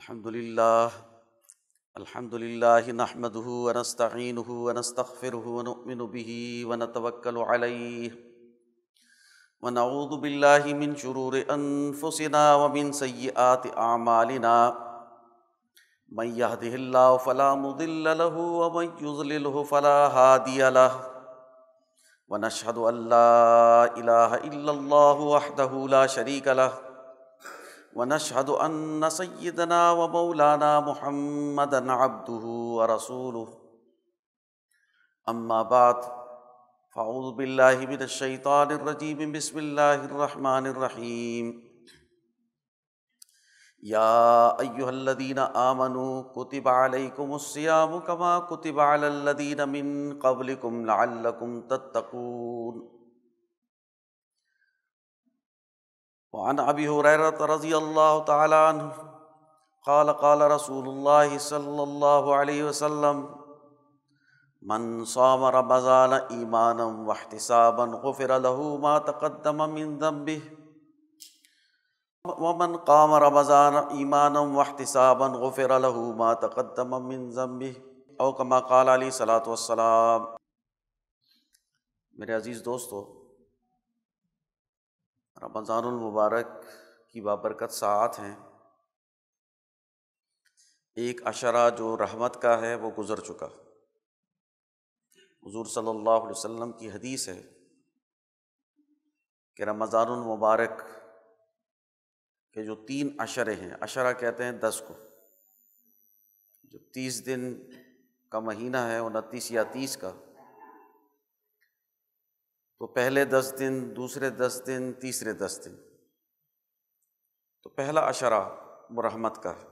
الحمد للہ نحمده ونستعینه ونستغفره ونؤمن به ونتوکل علیہ ونعوذ باللہ من شرور انفسنا ومن سیئات اعمالنا من يهده اللہ فلا مضل له ومن يضلله فلا هادی له ونشهد ان لا الہ الا اللہ وحدہ لا شریک له ونشهد ان سیدنا ومولانا محمدا عبده ورسوله اما بعد فاعوذ باللہ من الشیطان الرجیم بسم اللہ الرحمن الرحیم یا ایہا الذین آمنوا کتب علیکم الصیام کما کتب علی الذین من قبلکم لعلکم تتقون۔ وعن ابی ہریرہ رضی اللہ تعالی عنہ قال قال رسول اللہ صلی اللہ علیہ وسلم من صام رمضان ایمانا واحتسابا غفر له ما تقدم من ذنبه ومن قام رمضان ایمانا واحتسابا غفر له ما تقدم من ذنبه او كما قال علیہ الصلوۃ والسلام۔ میرے عزیز دوستو، رمضان المبارک کی بابرکت ساعات ہیں۔ ایک عشرہ جو رحمت کا ہے وہ گزر چکا۔ حضور صلی اللہ علیہ وسلم کی حدیث ہے کہ رمضان المبارک کے جو 3 عشرے ہیں، عشرہ کہتے ہیں 10 کو، جو 30 دن کا مہینہ ہے، 29 یا 30 کا، تو پہلے 10 دن، دوسرے 10 دن، تیسرے 10 دن، تو پہلا عشرہ وہ رحمت کا ہے،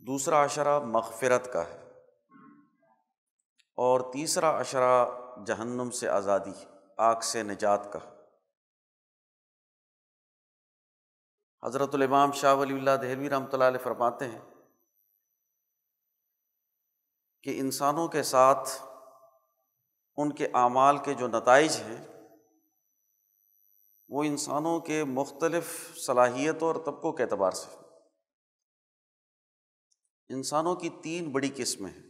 دوسرا عشرہ مغفرت کا ہے، اور تیسرا عشرہ جہنم سے آزادی، آگ سے نجات کا۔ حضرت الامام شاہ ولی اللہ دہلوی رحمۃ اللہ علیہ فرماتے ہیں کہ انسانوں کے ساتھ ان کے اعمال کے جو نتائج ہیں وہ انسانوں کے مختلف صلاحیتوں اور طبقوں کے اعتبار سے، انسانوں کی 3 بڑی قسمیں ہیں،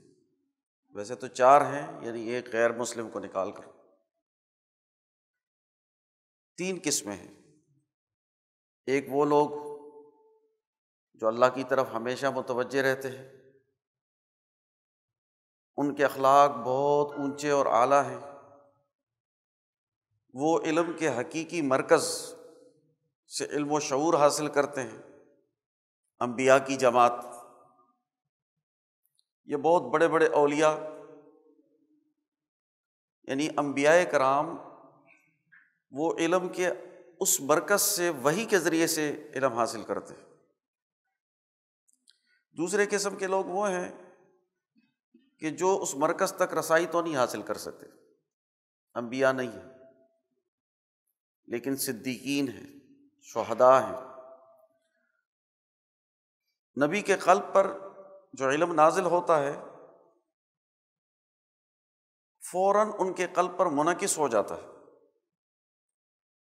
ویسے تو 4 ہیں، یعنی ایک غیر مسلم کو نکال کر 3 قسمیں ہیں۔ ایک وہ لوگ جو اللہ کی طرف ہمیشہ متوجہ رہتے ہیں، ان کے اخلاق بہت اونچے اور اعلیٰ ہیں، وہ علم کے حقیقی مرکز سے علم و شعور حاصل کرتے ہیں، انبیاء کی جماعت، یہ بہت بڑے بڑے اولیاء یعنی انبیاء کرام وہ علم کے اس مرکز سے وحی کے ذریعے سے علم حاصل کرتے ہیں۔ دوسرے قسم کے لوگ وہ ہیں کہ جو اس مرکز تک رسائی تو نہیں حاصل کر سکتے، انبیاء نہیں ہیں لیکن صدیقین ہیں، شہداء ہیں۔ نبی کے قلب پر جو علم نازل ہوتا ہے فوراً ان کے قلب پر منعکس ہو جاتا ہے۔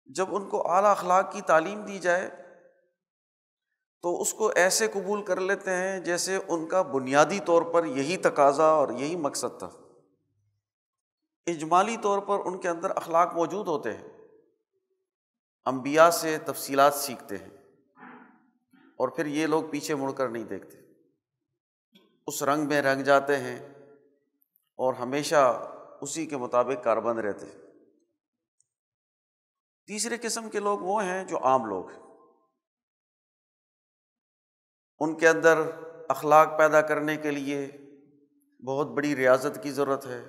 جب ان کو اعلیٰ اخلاق کی تعلیم دی جائے تو اس کو ایسے قبول کر لیتے ہیں جیسے ان کا بنیادی طور پر یہی تقاضا اور یہی مقصد تھا۔ اجمالی طور پر ان کے اندر اخلاق موجود ہوتے ہیں، انبیاء سے تفصیلات سیکھتے ہیں، اور پھر یہ لوگ پیچھے مڑ کر نہیں دیکھتے، اس رنگ میں رنگ جاتے ہیں اور ہمیشہ اسی کے مطابق کاربند رہتے ہیں۔ تیسرے قسم کے لوگ وہ ہیں جو عام لوگ ہیں، ان کے اندر اخلاق پیدا کرنے کے لیے بہت بڑی ریاضت کی ضرورت ہے،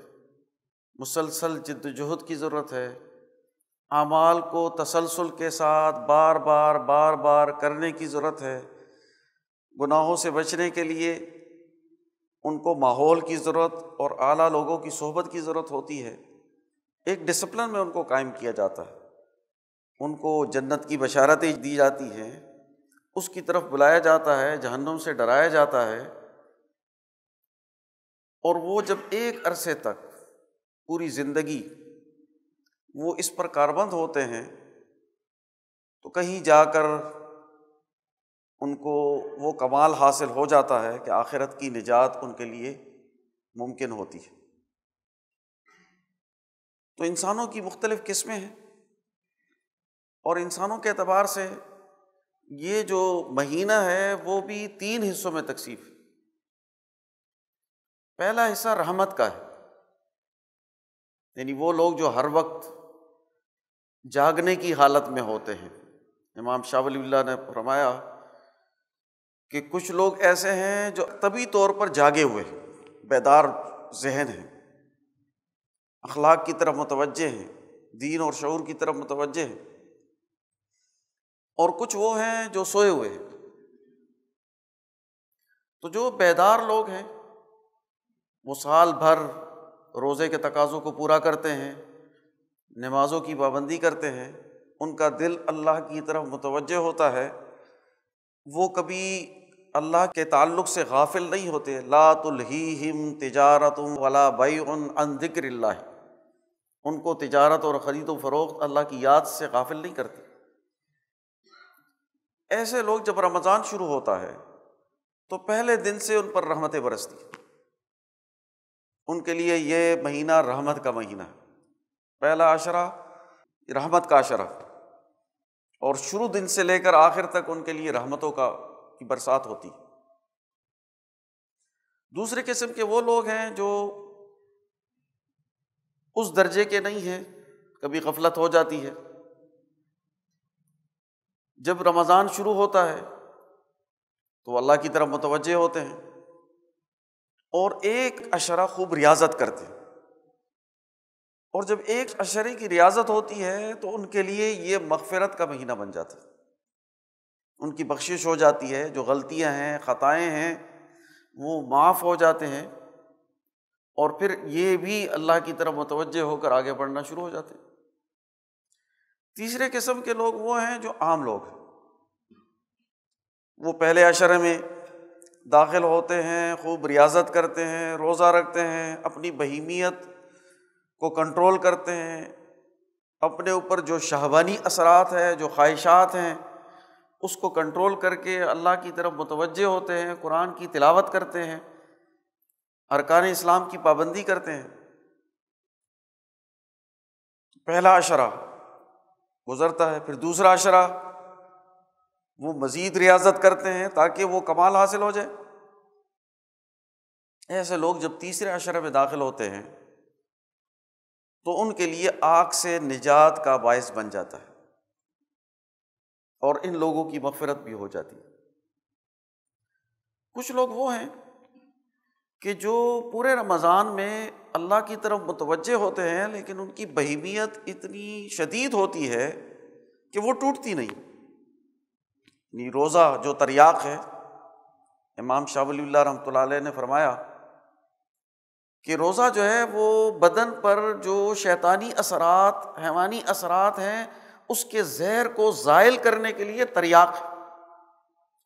مسلسل جد و جہد کی ضرورت ہے، اعمال کو تسلسل کے ساتھ بار بار کرنے کی ضرورت ہے، گناہوں سے بچنے کے لیے ان کو ماحول کی ضرورت اور اعلیٰ لوگوں کی صحبت کی ضرورت ہوتی ہے۔ ایک ڈسپلن میں ان کو قائم کیا جاتا ہے، ان کو جنت کی بشارتیں دی جاتی ہیں، اس کی طرف بلایا جاتا ہے، جہنم سے ڈرایا جاتا ہے، اور وہ جب ایک عرصے تک پوری زندگی وہ اس پر کاربند ہوتے ہیں تو کہیں جا کر ان کو وہ کمال حاصل ہو جاتا ہے کہ آخرت کی نجات ان کے لیے ممکن ہوتی ہے۔ تو انسانوں کی مختلف قسمیں ہیں، اور انسانوں کے اعتبار سے یہ جو مہینہ ہے وہ بھی 3 حصوں میں تقسیم ہے۔ پہلا حصہ رحمت کا ہے، یعنی وہ لوگ جو ہر وقت جاگنے کی حالت میں ہوتے ہیں۔ امام شاہ ولی اللہ نے فرمایا کہ کچھ لوگ ایسے ہیں جو طبعی طور پر جاگے ہوئے ہیں، بیدار ذہن ہیں، اخلاق کی طرف متوجہ ہیں، دین اور شعور کی طرف متوجہ ہیں، اور کچھ وہ ہیں جو سوئے ہوئے ہیں۔ تو جو بیدار لوگ ہیں وہ سال بھر روزے کے تقاضوں کو پورا کرتے ہیں، نمازوں کی پابندی کرتے ہیں، ان کا دل اللہ کی طرف متوجہ ہوتا ہے، وہ کبھی اللہ کے تعلق سے غافل نہیں ہوتے۔ لا تلہیہم تجارت ولا بیع عن ذکر اللہ، ان کو تجارت اور خرید و فروخت اللہ کی یاد سے غافل نہیں کرتی۔ ایسے لوگ جب رمضان شروع ہوتا ہے تو پہلے دن سے ان پر رحمتیں برستی، ان کے لیے یہ مہینہ رحمت کا مہینہ ہے۔ پہلا عشرہ رحمت کا عشرہ، اور شروع دن سے لے کر آخر تک ان کے لیے رحمتوں کی برسات ہوتی۔ دوسرے قسم کے وہ لوگ ہیں جو اس درجے کے نہیں ہیں، کبھی غفلت ہو جاتی ہے۔ جب رمضان شروع ہوتا ہے تو اللہ کی طرف متوجہ ہوتے ہیں اور ایک عشرہ خوب ریاضت کرتے ہیں، اور جب ایک عشرے کی ریاضت ہوتی ہے تو ان کے لیے یہ مغفرت کا مہینہ بن جاتا ہے، ان کی بخشش ہو جاتی ہے، جو غلطیاں ہیں، خطائیں ہیں، وہ معاف ہو جاتے ہیں، اور پھر یہ بھی اللہ کی طرف متوجہ ہو کر آگے بڑھنا شروع ہو جاتے ہیں۔ تیسرے قسم کے لوگ وہ ہیں جو عام لوگ ہیں، وہ پہلے عشرے میں داخل ہوتے ہیں، خوب ریاضت کرتے ہیں، روزہ رکھتے ہیں، اپنی بہیمیت کو کنٹرول کرتے ہیں، اپنے اوپر جو شہوانی اثرات ہیں، جو خواہشات ہیں، اس کو کنٹرول کر کے اللہ کی طرف متوجہ ہوتے ہیں، قرآن کی تلاوت کرتے ہیں، ارکان اسلام کی پابندی کرتے ہیں۔ پہلا عشرہ گزرتا ہے، پھر دوسرا عشرہ وہ مزید ریاضت کرتے ہیں تاکہ وہ کمال حاصل ہو جائے۔ ایسے لوگ جب تیسرے عشرے میں داخل ہوتے ہیں تو ان کے لیے آگ سے نجات کا باعث بن جاتا ہے، اور ان لوگوں کی مغفرت بھی ہو جاتی ہے۔ کچھ لوگ وہ ہیں کہ جو پورے رمضان میں اللہ کی طرف متوجہ ہوتے ہیں، لیکن ان کی بہیمیت اتنی شدید ہوتی ہے کہ وہ ٹوٹتی نہیں۔ یعنی روزہ جو تریاق ہے، امام شاہ ولی اللہ رحمۃ اللہ علیہ نے فرمایا کہ روزہ جو ہے وہ بدن پر جو شیطانی اثرات، حیوانی اثرات ہیں، اس کے زہر کو زائل کرنے کے لیے تریاق ہے،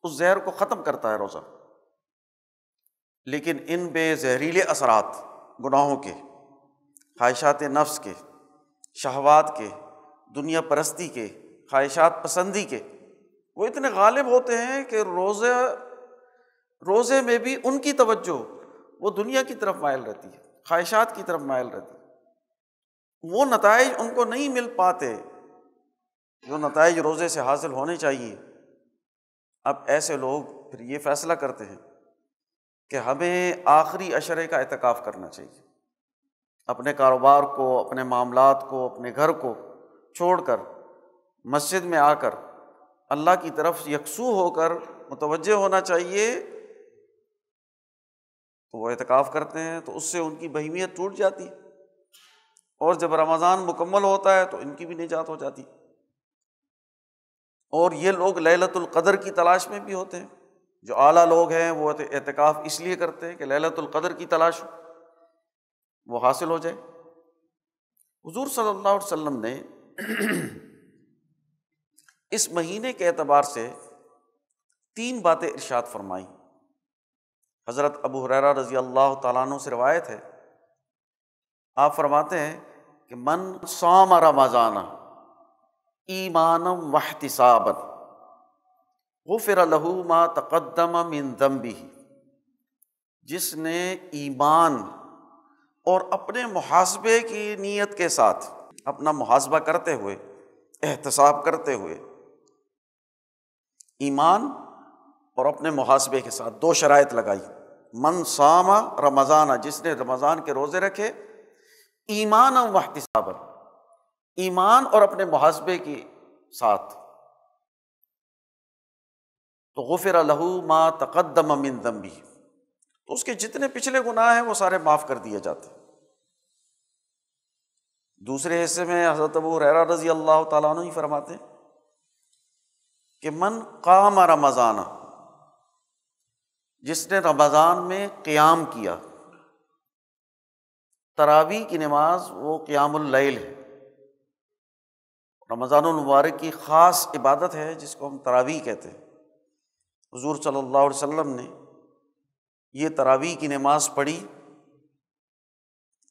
اس زہر کو ختم کرتا ہے روزہ۔ لیکن ان بے زہریلے اثرات، گناہوں کے، خواہشات نفس کے، شہوات کے، دنیا پرستی کے، خواہشات پسندی کے، وہ اتنے غالب ہوتے ہیں کہ روزے میں بھی ان کی توجہ وہ دنیا کی طرف مائل رہتی ہے، خواہشات کی طرف مائل رہتی ہے، وہ نتائج ان کو نہیں مل پاتے جو نتائج روزے سے حاصل ہونے چاہیے۔ اب ایسے لوگ پھر یہ فیصلہ کرتے ہیں کہ ہمیں آخری عشرے کا اعتکاف کرنا چاہیے، اپنے کاروبار کو، اپنے معاملات کو، اپنے گھر کو چھوڑ کر مسجد میں آ کر اللہ کی طرف یکسو ہو کر متوجہ ہونا چاہیے۔ تو وہ اعتکاف کرتے ہیں تو اس سے ان کی بہیمیت ٹوٹ جاتی ہے، اور جب رمضان مکمل ہوتا ہے تو ان کی بھی نجات ہو جاتی۔ اور یہ لوگ لیلۃ القدر کی تلاش میں بھی ہوتے ہیں، جو اعلیٰ لوگ ہیں وہ اعتکاف اس لیے کرتے ہیں کہ لیلۃ القدر کی تلاش وہ حاصل ہو جائے۔ حضور صلی اللہ علیہ وسلم نے اس مہینے کے اعتبار سے 3 باتیں ارشاد فرمائیں۔ حضرت ابو ہریرہ رضی اللہ تعالیٰ عنہ سے روایت ہے، آپ فرماتے ہیں کہ من صام رمضان ایمانا واحتسابا غفر لہ ما تقدم من ذنبہ، جس نے ایمان اور اپنے محاسبے کی نیت کے ساتھ، اپنا محاسبہ کرتے ہوئے، احتساب کرتے ہوئے، ایمان اور اپنے محاسبے کے ساتھ دو شرائط لگائی۔ من صام رمضان، جس نے رمضان کے روزے رکھے ایمانا واحتسابا، ایمان اور اپنے محاسبے کے ساتھ، تو غفر لہ ما تقدم من ذنبہ، تو اس کے جتنے پچھلے گناہ ہیں وہ سارے معاف کر دیے جاتے ہیں۔ دوسرے حصے میں حضرت ابو ہریرہ رضی اللہ تعالیٰ عنہ ہی فرماتے ہیں کہ من قام رمضان، جس نے رمضان میں قیام کیا، تراویح کی نماز وہ قیام اللیل ہے، رمضان المبارک کی خاص عبادت ہے جس کو ہم تراویح کہتے ہیں۔ حضور صلی اللہ علیہ وسلم نے یہ تراویح کی نماز پڑھی،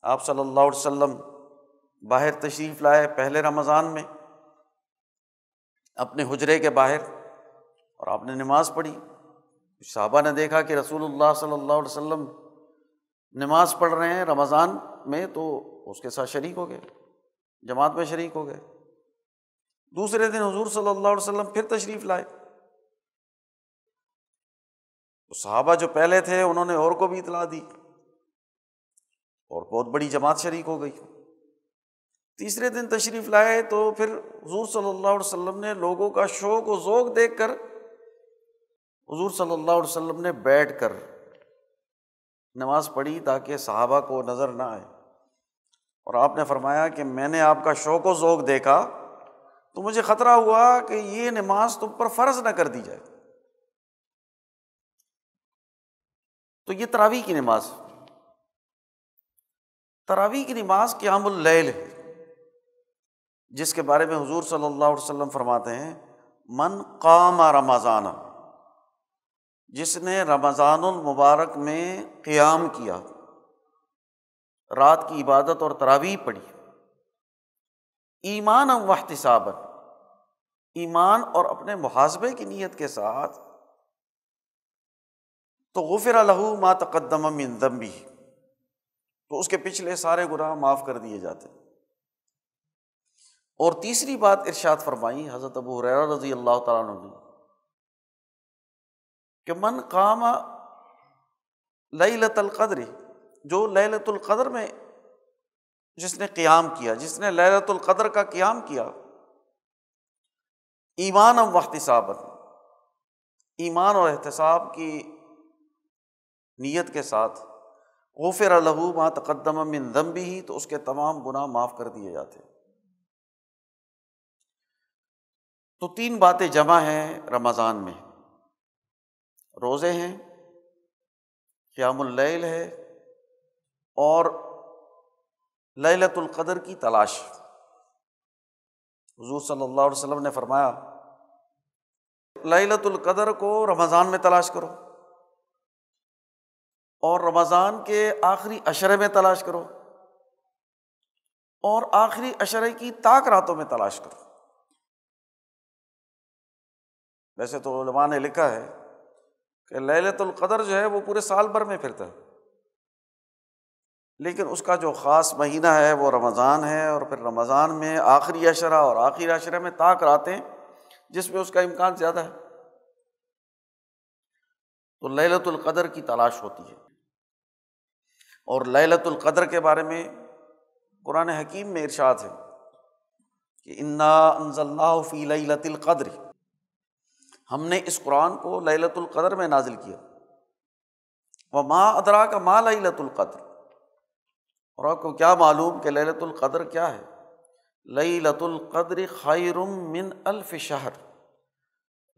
آپ صلی اللہ علیہ وسلم باہر تشریف لائے پہلے رمضان میں اپنے حجرے کے باہر، اور آپ نے نماز پڑھی۔ صحابہ نے دیکھا کہ رسول اللہ صلی اللہ علیہ وسلم نماز پڑھ رہے ہیں رمضان میں، تو اس کے ساتھ شریک ہو گئے، جماعت میں شریک ہو گئے۔ دوسرے دن حضور صلی اللہ علیہ وسلم پھر تشریف لائے، تو صحابہ جو پہلے تھے انہوں نے اور کو بھی اطلاع دی، اور بہت بڑی جماعت شریک ہو گئی۔ تیسرے دن تشریف لائے تو پھر حضور صلی اللہ علیہ وسلم نے لوگوں کا شوق و ذوق دیکھ کر حضور صلی اللہ علیہ وسلم نے بیٹھ کر نماز پڑھی تاکہ صحابہ کو نظر نہ آئے، اور آپ نے فرمایا کہ میں نے آپ کا شوق و ذوق دیکھا تو مجھے خطرہ ہوا کہ یہ نماز تم پر فرض نہ کر دی جائے۔ تو یہ تراویح کی نماز، تراویح کی نماز قیام اللیل ہے، جس کے بارے میں حضور صلی اللہ علیہ وسلم فرماتے ہیں من قام رمضان، جس نے رمضان المبارک میں قیام کیا، رات کی عبادت اور تراویح پڑھی، ایمانا واحتسابا، ایمان اور اپنے محاسبے کی نیت کے ساتھ، تو غفر لہ ما تقدم من ذنبہ، تو اس کے پچھلے سارے گناہ معاف کر دیے جاتے ہیں۔ اور تیسری بات ارشاد فرمائی حضرت ابو ہریرہ رضی اللہ تعالیٰ عنہ نے کہ من قام لیلۃ القدر، جو لیلۃ القدر میں جس نے قیام کیا، جس نے لیلۃ القدر کا قیام کیا ایمانا واحتسابا، ایمان اور احتساب کی نیت کے ساتھ، غفر لہ ما تقدم من ذنبہ، تو اس کے تمام گناہ معاف کر دیے جاتے ہیں۔ تو تین باتیں جمع ہیں رمضان میں، روزے ہیں، قیام اللیل ہے، اور لیلۃ القدر کی تلاش۔ حضور صلی اللہ علیہ وسلم نے فرمایا لیلۃ القدر کو رمضان میں تلاش کرو، اور رمضان کے آخری عشرے میں تلاش کرو، اور آخری عشرے کی طاق راتوں میں تلاش کرو۔ ویسے تو علماء نے لکھا ہے کہ لیلۃ القدر جو ہے وہ پورے سال بھر میں پھرتا ہے، لیکن اس کا جو خاص مہینہ ہے وہ رمضان ہے، اور پھر رمضان میں آخری عشرہ اور آخری عشرے میں طاق راتیں جس میں اس کا امکان زیادہ ہے، تو لیلۃ القدر کی تلاش ہوتی ہے۔ اور لیلۃ القدر کے بارے میں قرآن حکیم میں ارشاد ہے کہ انا انزلناہ فی لیلۃ القدر، ہم نے اس قرآن کو لیلۃ القدر میں نازل کیا۔ وما ادراک ما لیلۃ القدر، اور آپ کو کیا معلوم کہ لیلۃ القدر کیا ہے؟ لیلۃ القدر خیر من الف شہر،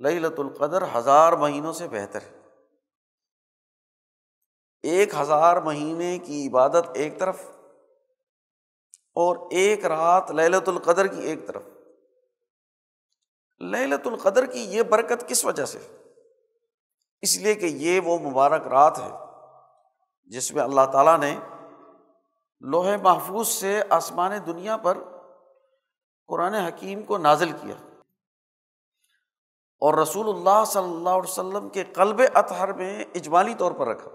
لیلۃ القدر 1000 مہینوں سے بہتر ہے۔ 1000 مہینے کی عبادت ایک طرف، اور ایک رات لیلۃ القدر کی ایک طرف۔ لیلۃ القدر کی یہ برکت کس وجہ سے؟ اس لیے کہ یہ وہ مبارک رات ہے جس میں اللہ تعالیٰ نے لوح محفوظ سے آسمان دنیا پر قرآن حکیم کو نازل کیا، اور رسول اللہ صلی اللہ علیہ وسلم کے قلب اطہر میں اجمالی طور پر رکھا۔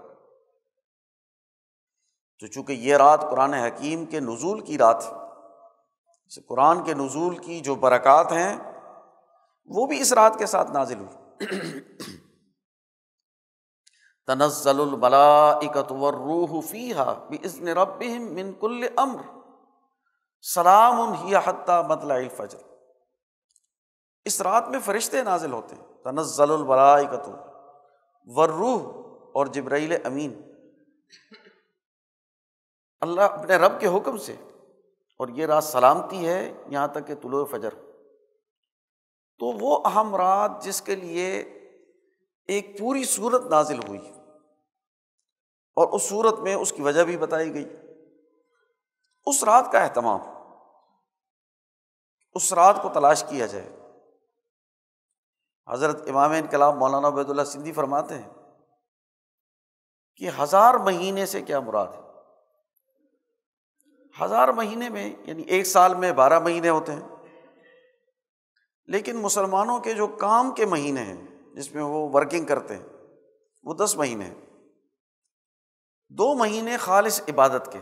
تو چونکہ یہ رات قرآن حکیم کے نزول کی رات ہے، قرآن کے نزول کی جو برکات ہیں وہ بھی اس رات کے ساتھ نازل ہوئی۔ تنزل الملائکۃ والروح فیہا بإذن ربہم من کل امر سلام ہی حتی مطلع الفجر۔ اس رات میں فرشتے نازل ہوتے ہیں، تنزل الملائکۃ والروح، اور جبرائیل امین اللہ اپنے رب کے حکم سے، اور یہ رات سلامتی ہے یہاں تک کہ طلوع فجر۔ تو وہ اہم رات جس کے لیے ایک پوری سورت نازل ہوئی، اور اس سورت میں اس کی وجہ بھی بتائی گئی۔ اس رات کا اہتمام، اس رات کو تلاش کیا جائے۔ حضرت امام انقلاب مولانا عبید اللہ سندھی فرماتے ہیں کہ 1000 مہینے سے کیا مراد ہے؟ 1000 مہینے میں یعنی ایک سال میں 12 مہینے ہوتے ہیں، لیکن مسلمانوں کے جو کام کے مہینے ہیں جس میں وہ ورکنگ کرتے ہیں وہ 10 مہینے ہیں۔ 2 مہینے خالص عبادت کے،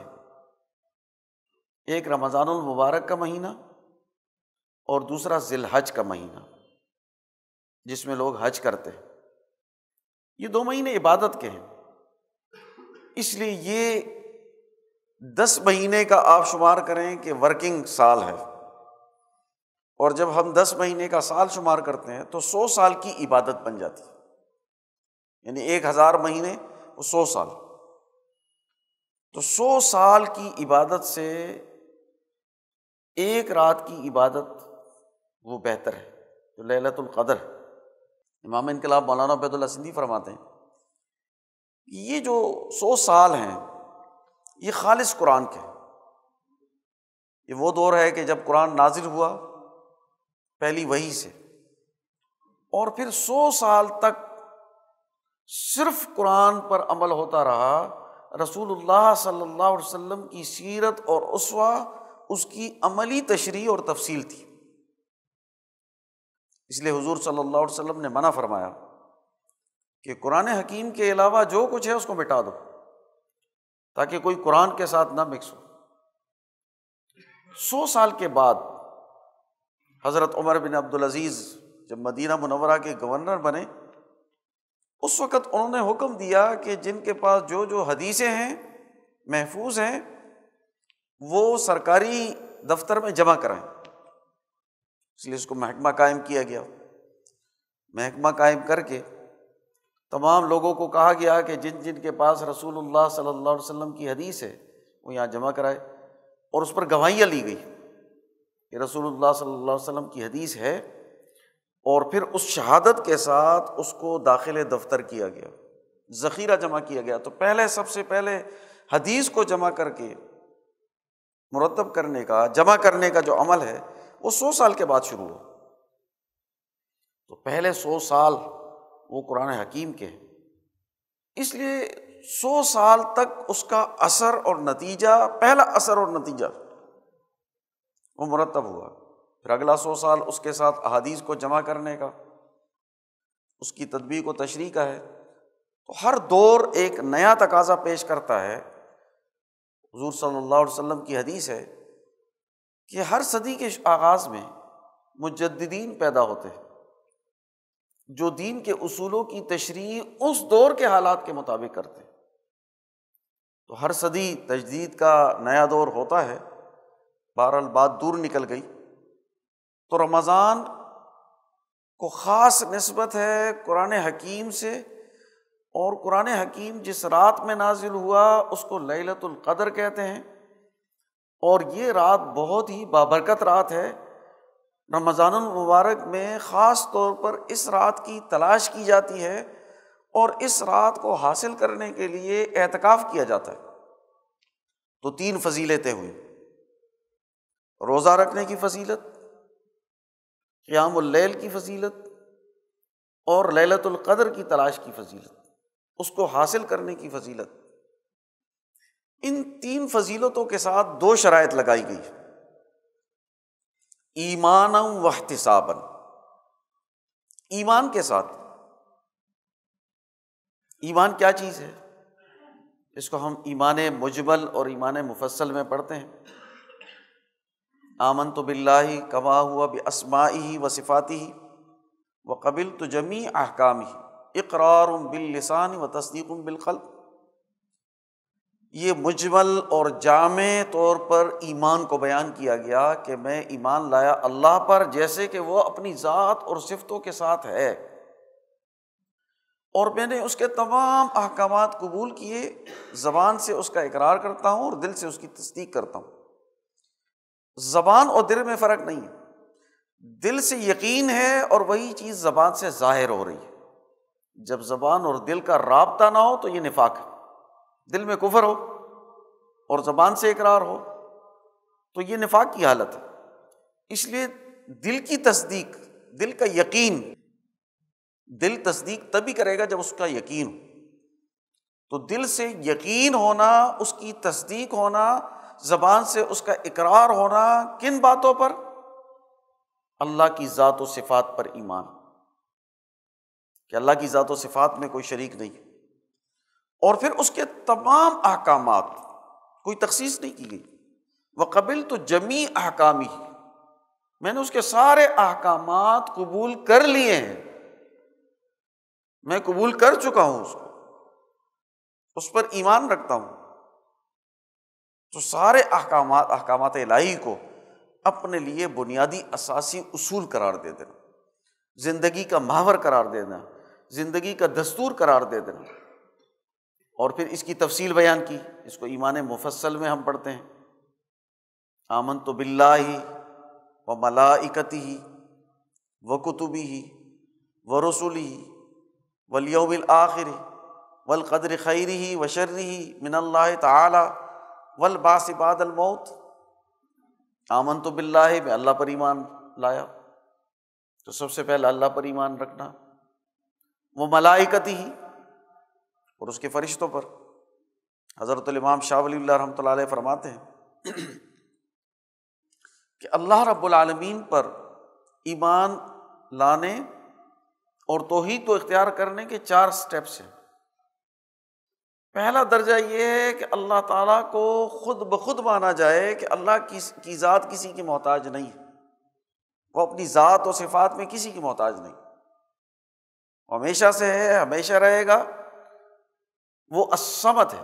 ایک رمضان المبارک کا مہینہ اور دوسرا ذی الحج کا مہینہ جس میں لوگ حج کرتے ہیں۔ یہ 2 مہینے عبادت کے ہیں، اس لیے یہ 10 مہینے کا آپ شمار کریں کہ ورکنگ سال ہے، اور جب ہم 10 مہینے کا سال شمار کرتے ہیں تو 100 سال کی عبادت بن جاتی ہے، یعنی 1000 مہینے وہ 100 سال، تو 100 سال کی عبادت سے ایک رات کی عبادت وہ بہتر ہے، جو لیلۃ القدر۔ امام انقلاب مولانا عبید اللہ سندھی فرماتے ہیں کہ یہ جو 100 سال ہیں یہ خالص قرآن کے ہیں۔ یہ وہ دور ہے کہ جب قرآن نازل ہوا پہلی وحی سے، اور پھر 100 سال تک صرف قرآن پر عمل ہوتا رہا۔ رسول اللہ صلی اللہ علیہ وسلم کی سیرت اور اسوہ اس کی عملی تشریح اور تفصیل تھی، اس لیے حضور صلی اللہ علیہ وسلم نے منع فرمایا کہ قرآن حکیم کے علاوہ جو کچھ ہے اس کو مٹا دو، تاکہ کوئی قرآن کے ساتھ نہ مکس ہو۔ 100 سال کے بعد حضرت عمر بن عبدالعزیز جب مدینہ منورہ کے گورنر بنے، اس وقت انہوں نے حکم دیا کہ جن کے پاس جو جو حدیثیں ہیں محفوظ ہیں وہ سرکاری دفتر میں جمع کرائیں، اس لیے اس کو محکمہ قائم کیا گیا۔ محکمہ قائم کر کے تمام لوگوں کو کہا گیا کہ جن جن کے پاس رسول اللہ صلی اللہ علیہ وسلم کی حدیث ہے وہ یہاں جمع کرائے، اور اس پر گواہیاں لی گئی کہ رسول اللہ صلی اللہ علیہ وسلم کی حدیث ہے، اور پھر اس شہادت کے ساتھ اس کو داخل دفتر کیا گیا، ذخیرہ جمع کیا گیا۔ تو سب سے پہلے حدیث کو جمع کر کے مرتب کرنے کا، جمع کرنے کا جو عمل ہے وہ 100 سال کے بعد شروع ہوا۔ تو پہلے 100 سال وہ قرآن حکیم کے ہیں، اس لیے 100 سال تک اس کا اثر اور نتیجہ، پہلا اثر اور نتیجہ وہ مرتب ہوا۔ پھر اگلا 100 سال اس کے ساتھ احادیث کو جمع کرنے کا، اس کی تطبیق و تشریح کا ہے۔ تو ہر دور ایک نیا تقاضا پیش کرتا ہے۔ حضور صلی اللہ علیہ وسلم کی حدیث ہے کہ ہر صدی کے آغاز میں مجددین پیدا ہوتے ہیں جو دین کے اصولوں کی تشریح اس دور کے حالات کے مطابق کرتے ہیں۔ تو ہر صدی تجدید کا نیا دور ہوتا ہے۔ بہرحال بات دور نکل گئی، تو رمضان کو خاص نسبت ہے قرآن حکیم سے، اور قرآن حکیم جس رات میں نازل ہوا اس کو لیلۃ القدر کہتے ہیں، اور یہ رات بہت ہی بابرکت رات ہے۔ رمضان المبارک میں خاص طور پر اس رات کی تلاش کی جاتی ہے، اور اس رات کو حاصل کرنے کے لیے اعتکاف کیا جاتا ہے۔ تو 3 فضیلتیں ہوئیں: روزہ رکھنے کی فضیلت، قیام اللیل کی فضیلت، اور لیلۃ القدر کی تلاش کی فضیلت، اس کو حاصل کرنے کی فضیلت۔ ان 3 فضیلتوں کے ساتھ 2 شرائط لگائی گئی: ایمانا و احتسابا، ایمان کے ساتھ، ایمان کیا چیز ہے؟ اس کو ہم ایمان مجمل اور ایمان مفصل میں پڑھتے ہیں۔ آمنت باللہ کما ہوا باسمائہ و صفاتہ وقبلت جمیع احکامہ اقرار باللسان و تصدیق بالقلب۔ یہ مجمل اور جامع طور پر ایمان کو بیان کیا گیا کہ میں ایمان لایا اللہ پر جیسے کہ وہ اپنی ذات اور صفتوں کے ساتھ ہے، اور میں نے اس کے تمام احکامات قبول کیے، زبان سے اس کا اقرار کرتا ہوں اور دل سے اس کی تصدیق کرتا ہوں۔ زبان اور دل میں فرق نہیں ہے، دل سے یقین ہے اور وہی چیز زبان سے ظاہر ہو رہی ہے۔ جب زبان اور دل کا رابطہ نہ ہو تو یہ نفاق ہے، دل میں کفر ہو اور زبان سے اقرار ہو تو یہ نفاق کی حالت ہے۔ اس لیے دل کی تصدیق، دل کا یقین، دل تصدیق تبھی کرے گا جب اس کا یقین ہو۔ تو دل سے یقین ہونا، اس کی تصدیق ہونا، زبان سے اس کا اقرار ہونا، کن باتوں پر؟ اللہ کی ذات و صفات پر ایمان، کہ اللہ کی ذات و صفات میں کوئی شریک نہیں، اور پھر اس کے تمام احکامات، کوئی تخصیص نہیں کی گئی۔ وقبلت جمیع احکامہ، میں نے اس کے سارے احکامات قبول کر لیے ہیں، میں قبول کر چکا ہوں اس کو، اس پر ایمان رکھتا ہوں۔ تو سارے احکامات الہی کو اپنے لیے بنیادی اساسی اصول قرار دے دینا، زندگی کا محور قرار دینا، زندگی کا دستور قرار دے دینا، اور پھر اس کی تفصیل بیان کی۔ اس کو ایمان مفصل میں ہم پڑھتے ہیں، آمنت باللہ و ملائکتہ و کتبہ و رسلہ والیوم الآخر والقدر خیرہ و شرہ من اللہ تعالی والبعث بعد الموت۔ آمنت باللہ، میں اللہ پر ایمان لایا، تو سب سے پہلے اللہ پر ایمان رکھنا، وہ ملائکتہ، اور اس کے فرشتوں پر۔ حضرت الامام شاہ ولی اللہ رحمۃ اللہ علیہ فرماتے ہیں کہ اللہ رب العالمین پر ایمان لانے اور توحید کو اختیار کرنے کے 4 سٹیپس ہیں۔ پہلا درجہ یہ ہے کہ اللہ تعالیٰ کو خود بخود مانا جائے کہ اللہ کی ذات کسی کی محتاج نہیں، وہ اپنی ذات و صفات میں کسی کی محتاج نہیں، ہمیشہ سے ہے، ہمیشہ رہے گا، وہ الصمد ہے،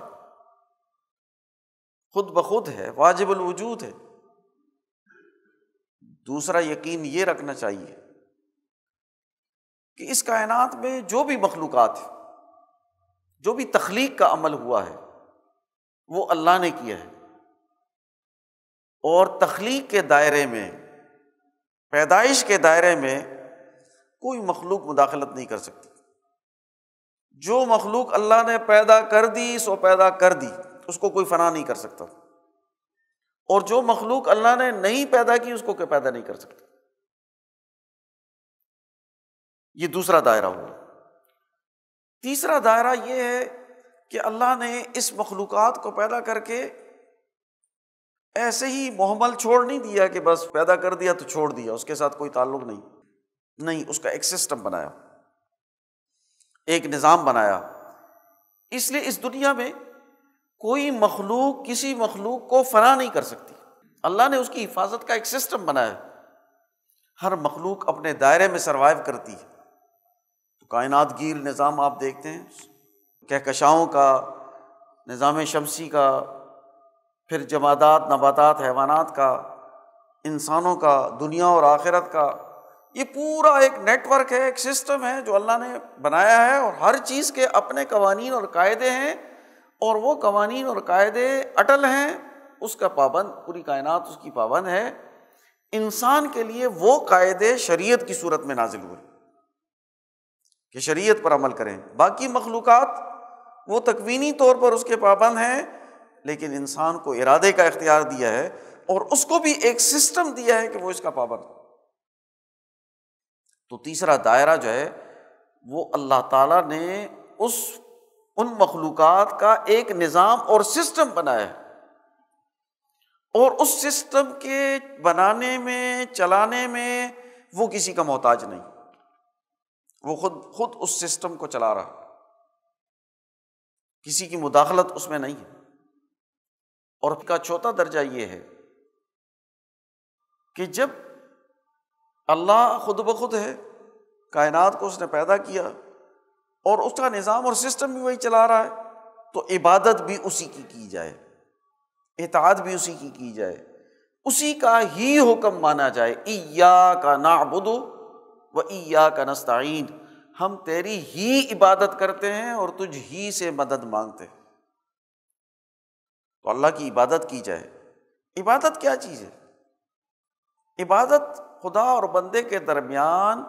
خود بخود ہے، واجب الوجود ہے۔ دوسرا یقین یہ رکھنا چاہیے کہ اس کائنات میں جو بھی مخلوقات ہے، جو بھی تخلیق کا عمل ہوا ہے، وہ اللہ نے کیا ہے، اور تخلیق کے دائرے میں، پیدائش کے دائرے میں کوئی مخلوق مداخلت نہیں کر سکتی۔ جو مخلوق اللہ نے پیدا کر دی سو پیدا کر دی، اس کو کوئی فنا نہیں کر سکتا، اور جو مخلوق اللہ نے نہیں پیدا کی اس کو کوئی پیدا نہیں کر سکتا۔ یہ دوسرا دائرہ ہوا۔ تیسرا دائرہ یہ ہے کہ اللہ نے اس مخلوقات کو پیدا کر کے ایسے ہی محمل چھوڑ نہیں دیا کہ بس پیدا کر دیا تو چھوڑ دیا، اس کے ساتھ کوئی تعلق نہیں، اس کا ایک سسٹم بنایا، ایک نظام بنایا۔ اس لیے اس دنیا میں کوئی مخلوق کسی مخلوق کو فنا نہیں کر سکتی، اللہ نے اس کی حفاظت کا ایک سسٹم بنایا، ہر مخلوق اپنے دائرے میں سروائیو کرتی ہے۔ تو کائنات گیر نظام آپ دیکھتے ہیں، کہکشاؤں کا، نظام شمسی کا، پھر جمادات، نباتات، حیوانات کا، انسانوں کا، دنیا اور آخرت کا، یہ پورا ایک نیٹ ورک ہے، ایک سسٹم ہے جو اللہ نے بنایا ہے، اور ہر چیز کے اپنے قوانین اور قاعدے ہیں، اور وہ قوانین اور قاعدے اٹل ہیں، اس کا پابند پوری کائنات اس کی پابند ہے۔ انسان کے لیے وہ قاعدے شریعت کی صورت میں نازل ہوئے کہ شریعت پر عمل کریں، باقی مخلوقات وہ تکوینی طور پر اس کے پابند ہیں، لیکن انسان کو ارادے کا اختیار دیا ہے، اور اس کو بھی ایک سسٹم دیا ہے کہ وہ اس کا پابند۔ تو تیسرا دائرہ جو ہے وہ اللہ تعالیٰ نے ان مخلوقات کا ایک نظام اور سسٹم بنایا ہے، اور اس سسٹم کے بنانے میں، چلانے میں وہ کسی کا محتاج نہیں۔ وہ خود اس سسٹم کو چلا رہا، کسی کی مداخلت اس میں نہیں ہے۔ اور کا چوتھا درجہ یہ ہے کہ جب اللہ خود بخود ہے، کائنات کو اس نے پیدا کیا اور اس کا نظام اور سسٹم بھی وہی چلا رہا ہے، تو عبادت بھی اسی کی جائے، اطاعت بھی اسی کی جائے، اسی کا ہی حکم مانا جائے۔ ایاک نعبد و ایاک نستعین، ہم تیری ہی عبادت کرتے ہیں اور تجھ ہی سے مدد مانگتے ہیں۔ تو اللہ کی عبادت کی جائے۔ عبادت کیا چیز ہے؟ عبادت خدا اور بندے کے درمیان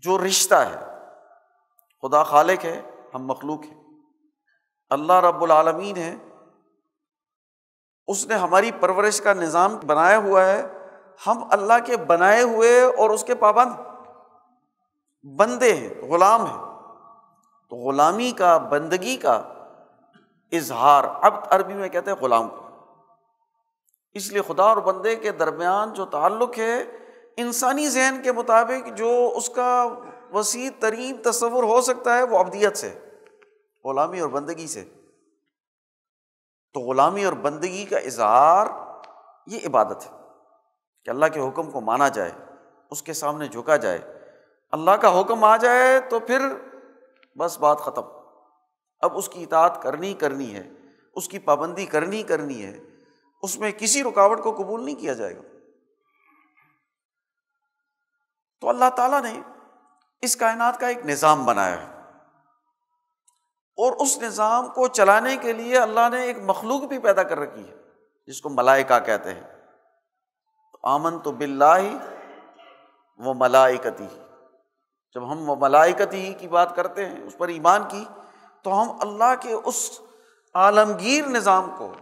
جو رشتہ ہے، خدا خالق ہے، ہم مخلوق ہیں، اللہ رب العالمین ہے، اس نے ہماری پرورش کا نظام بنایا ہوا ہے، ہم اللہ کے بنائے ہوئے اور اس کے پابند بندے ہیں، غلام ہیں۔ تو غلامی کا، بندگی کا اظہار، عبد عربی میں کہتے ہیں غلام کو۔ اس لیے خدا اور بندے کے درمیان جو تعلق ہے، انسانی ذہن کے مطابق جو اس کا وسیع ترین تصور ہو سکتا ہے، وہ عبدیت سے، غلامی اور بندگی سے۔ تو غلامی اور بندگی کا اظہار یہ عبادت ہے کہ اللہ کے حکم کو مانا جائے، اس کے سامنے جھکا جائے۔ اللہ کا حکم آ جائے تو پھر بس بات ختم، اب اس کی اطاعت کرنی ہے، اس کی پابندی کرنی ہے، اس میں کسی رکاوٹ کو قبول نہیں کیا جائے گا۔ تو اللہ تعالیٰ نے اس کائنات کا ایک نظام بنایا ہے، اور اس نظام کو چلانے کے لیے اللہ نے ایک مخلوق بھی پیدا کر رکھی ہے جس کو ملائکہ کہتے ہیں۔ آمنت باللہ و ملائکتہ، جب ہم ملائکتہ کی بات کرتے ہیں، اس پر ایمان کی، تو ہم اللہ کے اس عالمگیر نظام کو،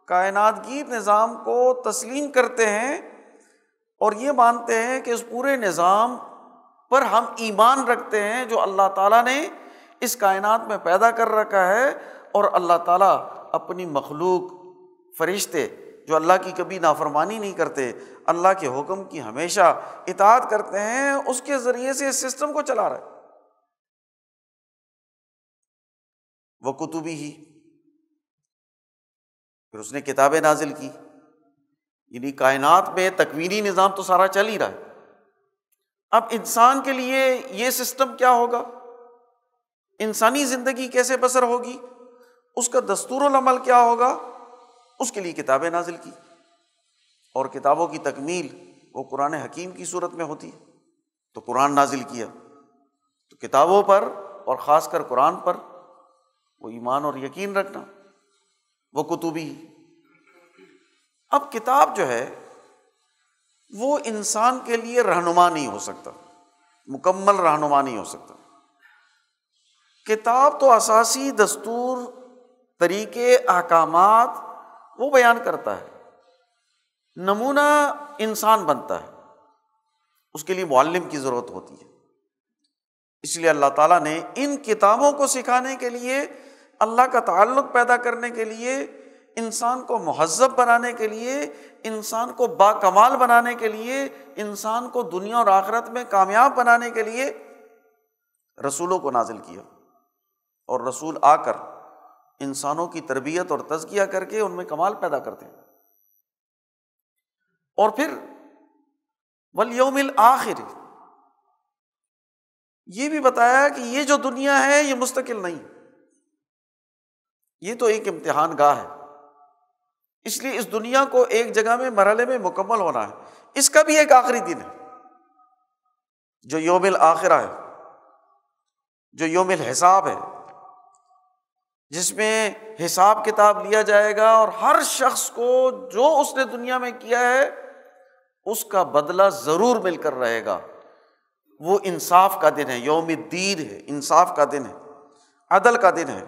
کائنات گیر نظام کو تسلیم کرتے ہیں، اور یہ مانتے ہیں کہ اس پورے نظام پر ہم ایمان رکھتے ہیں جو اللہ تعالیٰ نے اس کائنات میں پیدا کر رکھا ہے، اور اللہ تعالیٰ اپنی مخلوق فرشتے جو اللہ کی کبھی نافرمانی نہیں کرتے، اللہ کے حکم کی ہمیشہ اطاعت کرتے ہیں، اس کے ذریعے سے اس سسٹم کو چلا رہا ہے۔ وہ کتبی ہی، پھر اس نے کتابیں نازل کی، یعنی کائنات میں تکوینی نظام تو سارا چل ہی رہا ہے۔ اب انسان کے لیے یہ سسٹم کیا ہوگا، انسانی زندگی کیسے بسر ہوگی، اس کا دستور العمل کیا ہوگا، اس کے لیے کتابیں نازل کی، اور کتابوں کی تکمیل وہ قرآن حکیم کی صورت میں ہوتی ہے، تو قرآن نازل کیا۔ تو کتابوں پر اور خاص کر قرآن پر وہ ایمان اور یقین رکھنا، وہ کتبی۔ اب کتاب جو ہے وہ انسان کے لیے رہنما نہیں ہو سکتا، مکمل رہنما نہیں ہو سکتا۔ کتاب تو اساسی دستور، طریقے، احکامات وہ بیان کرتا ہے، نمونہ انسان بنتا ہے، اس کے لیے معلم کی ضرورت ہوتی ہے۔ اس لیے اللہ تعالیٰ نے ان کتابوں کو سکھانے کے لیے، اللہ کا تعلق پیدا کرنے کے لیے، انسان کو مہذب بنانے کے لیے، انسان کو باکمال بنانے کے لیے، انسان کو دنیا اور آخرت میں کامیاب بنانے کے لیے رسولوں کو نازل کیا، اور رسول آ کر انسانوں کی تربیت اور تزکیہ کر کے ان میں کمال پیدا کرتے ہیں۔ اور پھر والیوم الآخر، یہ بھی بتایا کہ یہ جو دنیا ہے یہ مستقل نہیں، یہ تو ایک امتحان گاہ ہے، اس لیے اس دنیا کو ایک جگہ میں، مرحلے میں مکمل ہونا ہے۔ اس کا بھی ایک آخری دن ہے جو یوم الآخرہ ہے، جو یوم الحساب ہے، جس میں حساب کتاب لیا جائے گا، اور ہر شخص کو جو اس نے دنیا میں کیا ہے اس کا بدلہ ضرور مل کر رہے گا۔ وہ انصاف کا دن ہے، یوم الدین ہے، انصاف کا دن ہے، عدل کا دن ہے،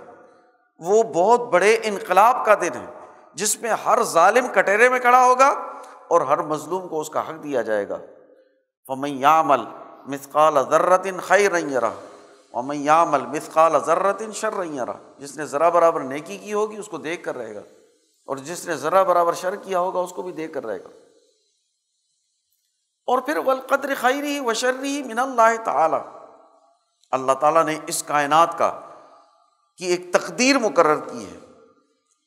وہ بہت بڑے انقلاب کا دن ہے جس میں ہر ظالم کٹہرے میں کھڑا ہوگا اور ہر مظلوم کو اس کا حق دیا جائے گا۔ فَمَن يَعْمَلْ مِثْقَالَ ذَرَّةٍ خَيْرًا يَرَهُ وَمَن يَعْمَلْ مِثْقَالَ ذَرَّةٍ شَرًّا يَرَهُ، جس نے ذرا برابر نیکی کی ہوگی اس کو دیکھ کر رہے گا، اور جس نے ذرا برابر شر کیا ہوگا اس کو بھی دیکھ کر رہے گا۔ اور پھر وَالْقَدْرِ خَيْرِهِ وَشَرِّهِ مِنَ اللَّهِ تَعَالَى، اللہ تعالیٰ نے اس کائنات کی ایک تقدیر مقرر کی ہے،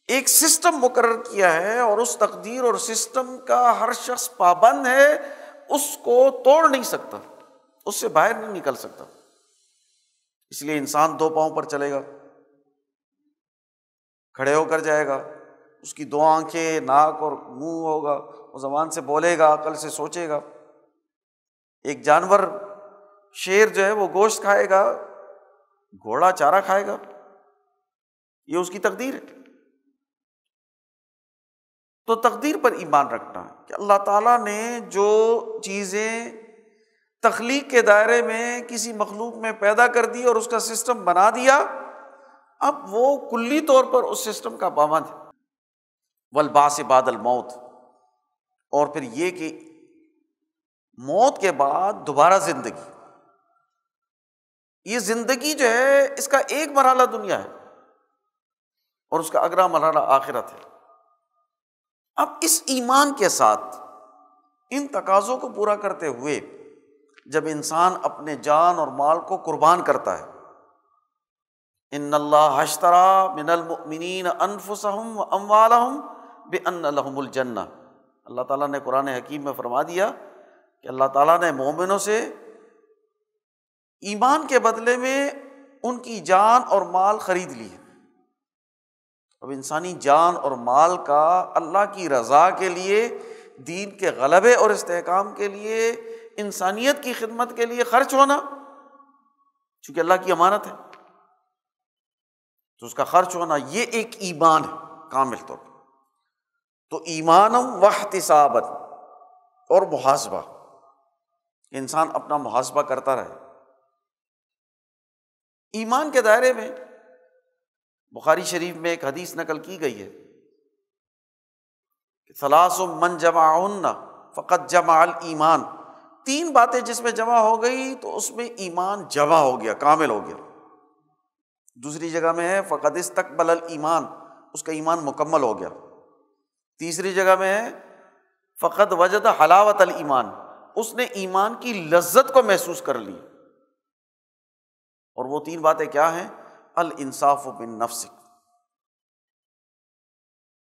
ایک سسٹم مقرر کیا ہے، اور اس تقدیر اور سسٹم کا ہر شخص پابند ہے، اس کو توڑ نہیں سکتا، اس سے باہر نہیں نکل سکتا۔ اس لیے انسان دو پاؤں پر چلے گا، کھڑے ہو کر جائے گا، اس کی دو آنکھیں، ناک اور منہ ہوگا، وہ زبان سے بولے گا، عقل سے سوچے گا۔ ایک جانور، شیر جو ہے وہ گوشت کھائے گا، گھوڑا چارہ کھائے گا، یہ اس کی تقدیر ہے۔ تو تقدیر پر ایمان رکھنا کہ اللہ تعالیٰ نے جو چیزیں تخلیق کے دائرے میں کسی مخلوق میں پیدا کر دی اور اس کا سسٹم بنا دیا، اب وہ کلی طور پر اس سسٹم کا پابند ہے۔ والبعث بعد الموت، اور پھر یہ کہ موت کے بعد دوبارہ زندگی، یہ زندگی جو ہے اس کا ایک مرحلہ دنیا ہے اور اس کا اگلا مرحلہ آخرت ہے۔ اب اس ایمان کے ساتھ ان تقاضوں کو پورا کرتے ہوئے جب انسان اپنے جان اور مال کو قربان کرتا ہے، ان اللہ اشتری من المؤمنین انفسهم واموالهم بان لهم الجنہ، اللہ تعالیٰ نے قرآن حکیم میں فرما دیا کہ اللہ تعالیٰ نے مومنوں سے ایمان کے بدلے میں ان کی جان اور مال خرید لی ہے۔ اب انسانی جان اور مال کا اللہ کی رضا کے لیے، دین کے غلبے اور استحکام کے لیے، انسانیت کی خدمت کے لیے خرچ ہونا، چونکہ اللہ کی امانت ہے تو اس کا خرچ ہونا، یہ ایک ایمان ہے کامل طور پر۔ تو ایمانم واحتسابا، اور محاسبہ، انسان اپنا محاسبہ کرتا رہے۔ ایمان کے دائرے میں بخاری شریف میں ایک حدیث نقل کی گئی ہے کہ ثلاث من جمعہن فقد جمع الایمان، تین باتیں جس میں جمع ہو گئی تو اس میں ایمان جمع ہو گیا، کامل ہو گیا۔ دوسری جگہ میں ہے فقد استقبل الایمان، اس کا ایمان مکمل ہو گیا۔ تیسری جگہ میں ہے فقد وجد حلاوت الایمان، اس نے ایمان کی لذت کو محسوس کر لی۔ اور وہ تین باتیں کیا ہیں؟ الانصاف بالنفس،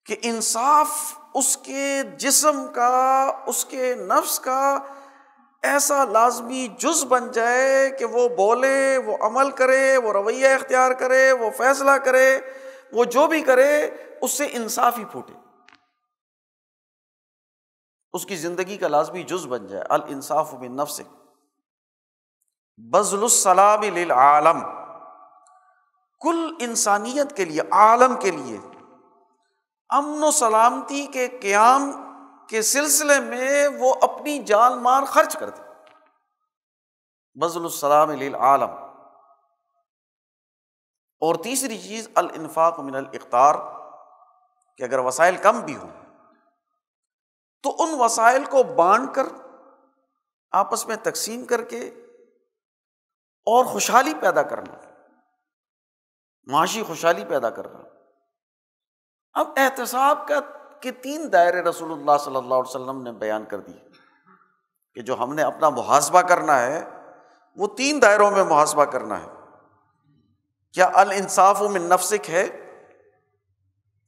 کہ انصاف اس کے جسم کا، اس کے نفس کا ایسا لازمی جز بن جائے کہ وہ بولے، وہ عمل کرے، وہ رویہ اختیار کرے، وہ فیصلہ کرے، وہ جو بھی کرے اس سے انصاف ہی پھوٹے، اس کی زندگی کا لازمی جز بن جائے۔ الانصاف بالنفس، بذل السلام للعالم، کل انسانیت کے لیے، عالم کے لیے امن و سلامتی کے قیام کے سلسلے میں وہ اپنی جان مال خرچ کر دے۔ بذل السلام للعالم۔ اور تیسری چیز الانفاق من الاقتار، کہ اگر وسائل کم بھی ہوں تو ان وسائل کو بانٹ کر، آپس میں تقسیم کر کے، اور خوشحالی پیدا کرنا، معاشی خوشحالی پیدا کرنا۔ اب احتساب کے تین دائرے رسول اللہ صلی اللہ علیہ وسلم نے بیان کر دی کہ جو ہم نے اپنا محاسبہ کرنا ہے وہ تین دائروں میں محاسبہ کرنا ہے۔ کیا الانصاف من نفسک ہے،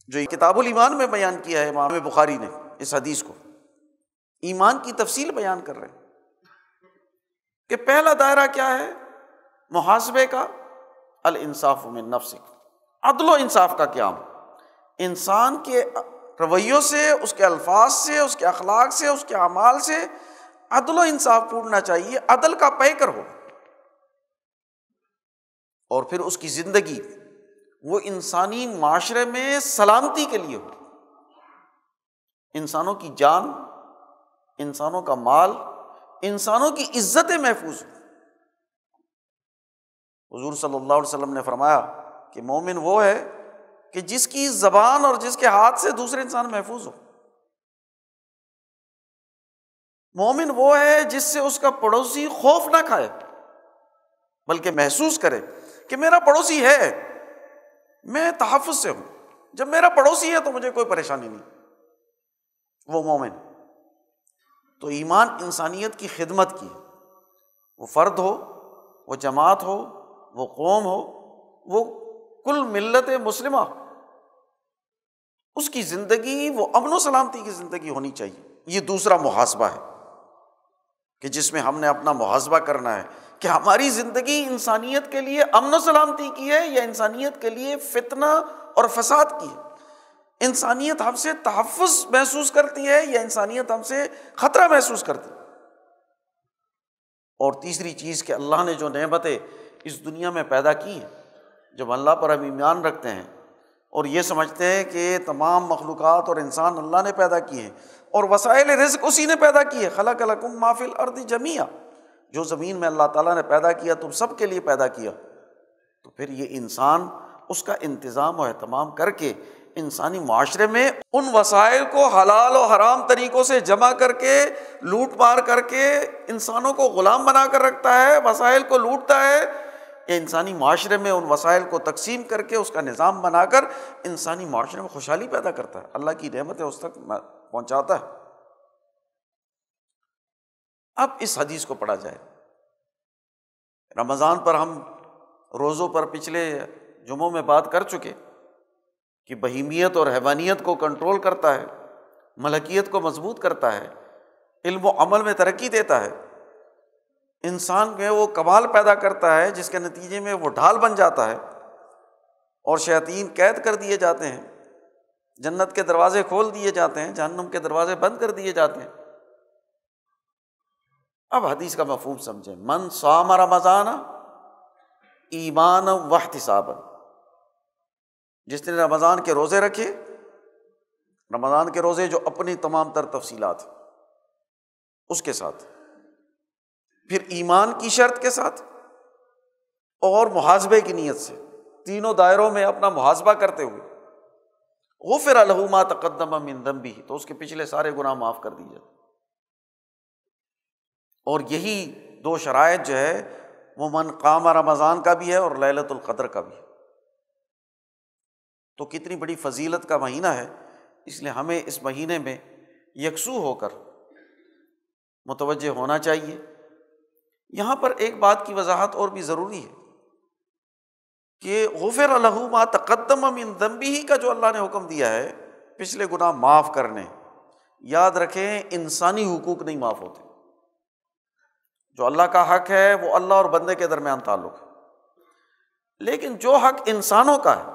جو کتاب الایمان میں بیان کیا ہے امام بخاری نے اس حدیث کو، ایمان کی تفصیل بیان کر رہے ہیں کہ پہلا دائرہ کیا ہے محاسبے کا؟ الانصاف من نفسک، عدل و انصاف کا قیام، انسان کے رویوں سے، اس کے الفاظ سے، اس کے اخلاق سے، اس کے اعمال سے عدل و انصاف پورنا چاہیے، عدل کا پیکر ہو۔ اور پھر اس کی زندگی وہ انسانی معاشرے میں سلامتی کے لیے ہو، انسانوں کی جان، انسانوں کا مال، انسانوں کی عزتیں محفوظ ہو۔ حضور صلی اللہ علیہ وسلم نے فرمایا کہ مومن وہ ہے کہ جس کی زبان اور جس کے ہاتھ سے دوسرے انسان محفوظ ہو۔ مومن وہ ہے جس سے اس کا پڑوسی خوف نہ کھائے بلکہ محسوس کرے کہ میرا پڑوسی ہے، میں تحفظ سے ہوں، جب میرا پڑوسی ہے تو مجھے کوئی پریشانی نہیں، وہ مومن۔ تو ایمان انسانیت کی خدمت کی، وہ فرد ہو، وہ جماعت ہو، وہ قوم ہو، وہ کل ملت مسلمہ، اس کی زندگی وہ امن و سلامتی کی زندگی ہونی چاہیے۔ یہ دوسرا محاسبہ ہے کہ جس میں ہم نے اپنا محاسبہ کرنا ہے کہ ہماری زندگی انسانیت کے لیے امن و سلامتی کی ہے یا انسانیت کے لیے فتنہ اور فساد کی ہے، انسانیت ہم سے تحفظ محسوس کرتی ہے یا انسانیت ہم سے خطرہ محسوس کرتی ہے۔ اور تیسری چیز کہ اللہ نے جو نعمتیں اس دنیا میں پیدا کی ہیں، جب اللہ پر ہم ایمان رکھتے ہیں اور یہ سمجھتے ہیں کہ تمام مخلوقات اور انسان اللہ نے پیدا کیے ہیں اور وسائل رزق اسی نے پیدا کیے، خلق لکم ما فی الارض جمیعا، جو زمین میں اللہ تعالیٰ نے پیدا کیا تم سب کے لیے پیدا کیا، تو پھر یہ انسان اس کا انتظام و اہتمام کر کے انسانی معاشرے میں ان وسائل کو حلال و حرام طریقوں سے جمع کر کے لوٹ مار کر کے انسانوں کو غلام بنا کر رکھتا ہے، وسائل کو لوٹتا ہے، یا انسانی معاشرے میں ان وسائل کو تقسیم کر کے اس کا نظام بنا کر انسانی معاشرے میں خوشحالی پیدا کرتا ہے، اللہ کی نعمتیں اس تک پہنچاتا ہے۔ اب اس حدیث کو پڑھا جائے، رمضان پر ہم روزوں پر پچھلے جمعوں میں بات کر چکے کہ بہیمیت اور حیوانیت کو کنٹرول کرتا ہے، ملکیت کو مضبوط کرتا ہے، علم و عمل میں ترقی دیتا ہے، انسان میں وہ کمال پیدا کرتا ہے جس کے نتیجے میں وہ ڈھال بن جاتا ہے اور شیاطین قید کر دیے جاتے ہیں، جنت کے دروازے کھول دیے جاتے ہیں، جہنم کے دروازے بند کر دیے جاتے ہیں۔ اب حدیث کا مفہوم سمجھیں، من صام رمضان ایمانا واحتسابا، جس نے رمضان کے روزے رکھے، رمضان کے روزے جو اپنی تمام تر تفصیلات ہیں اس کے ساتھ، پھر ایمان کی شرط کے ساتھ اور محاسبے کی نیت سے، تینوں دائروں میں اپنا محاسبہ کرتے ہوئے، غفر لہ ما تقدم من ذنبہ، تو اس کے پچھلے سارے گناہ معاف کر دیے جاتے۔ اور یہی دو شرائط جو ہے وہ من قام رمضان کا بھی ہے اور لیلۃ القدر کا بھی ہے۔ تو کتنی بڑی فضیلت کا مہینہ ہے، اس لیے ہمیں اس مہینے میں یکسو ہو کر متوجہ ہونا چاہیے۔ یہاں پر ایک بات کی وضاحت اور بھی ضروری ہے کہ غفر لہ ما تقدم من ذنبہ کا جو اللہ نے حکم دیا ہے پچھلے گناہ معاف کرنے، یاد رکھیں انسانی حقوق نہیں معاف ہوتے، جو اللہ کا حق ہے وہ اللہ اور بندے کے درمیان تعلق ہے، لیکن جو حق انسانوں کا ہے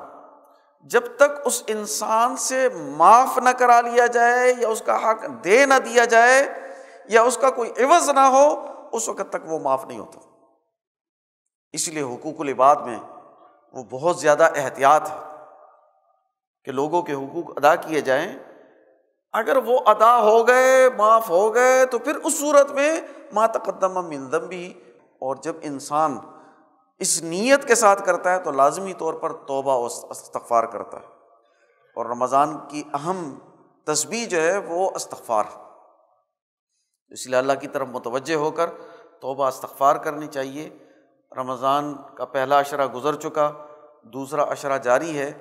جب تک اس انسان سے معاف نہ کرا لیا جائے یا اس کا حق دے نہ دیا جائے یا اس کا کوئی عوض نہ ہو، اس وقت تک وہ معاف نہیں ہوتا۔ اس لیے حقوق العباد میں وہ بہت زیادہ احتیاط ہے کہ لوگوں کے حقوق ادا کیے جائیں، اگر وہ ادا ہو گئے، معاف ہو گئے، تو پھر اس صورت میں ما تقدم من ذنبہ، اور جب انسان اس نیت کے ساتھ کرتا ہے تو لازمی طور پر توبہ و استغفار کرتا ہے، اور رمضان کی اہم تسبیح جو ہے وہ استغفار ہے، اس لیے اللہ کی طرف متوجہ ہو کر توبہ استغفار کرنی چاہیے۔ رمضان کا پہلا عشرہ گزر چکا، دوسرا عشرہ جاری ہے،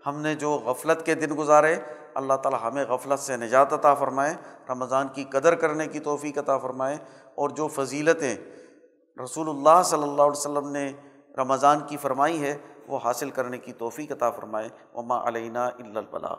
ہم نے جو غفلت کے دن گزارے، اللہ تعالی ہمیں غفلت سے نجات عطا فرمائے، رمضان کی قدر کرنے کی توفیق عطا فرمائے، اور جو فضیلتیں رسول اللہ صلی اللہ علیہ وسلم نے رمضان کی فرمائی ہے وہ حاصل کرنے کی توفیق عطا فرمائے۔ وما علینا الا البلاغ۔